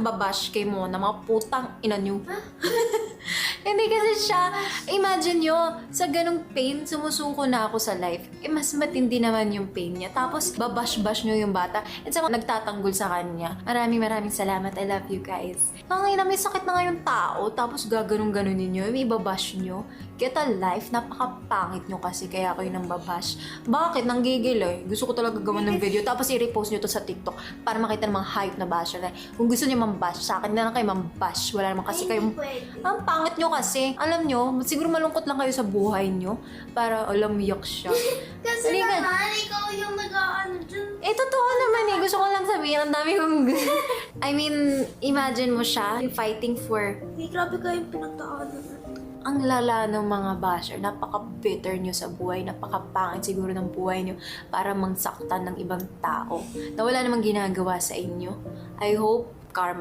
nang babash kay mo na mga putang ina nyo. Hindi kasi siya, imagine nyo, sa ganong pain, sumusuko na ako sa life. Mas matindi naman yung pain niya. Tapos, babash-bash nyo yung bata. At saka, nagtatanggol sa kanya. Maraming salamat. I love you guys. Tangina, may sakit na nga yung tao. Tapos, gaganong-ganon ninyo. May babash nyo. Get a life. Napakapangit nyo kasi kaya kayo nang babash. Bakit? Nanggigil eh. Gusto ko talaga gawan ng video. Tapos, i-repost nyo to sa TikTok para makita ng mga hype na basher. Kung gusto nyo mambash, sa akin na lang kayo mambash. Wala naman kasi kayong... Ang pangit nyo kasi. Alam nyo, siguro malungkot lang kayo sa buhay nyo. Para alam, yak siya. Kasi naman, ikaw yung nag-aano dyan. Eh, totoo naman eh. Gusto ko lang sabihin. Ang dami kong... I mean, imagine mo siya fighting for... Hey, grabe kayong pinagdaanan. Ang lala ng mga basher. Napaka-bitter nyo sa buhay. Napaka-pangit siguro ng buhay nyo para mangsaktan ng ibang tao na wala namang ginagawa sa inyo. I hope karma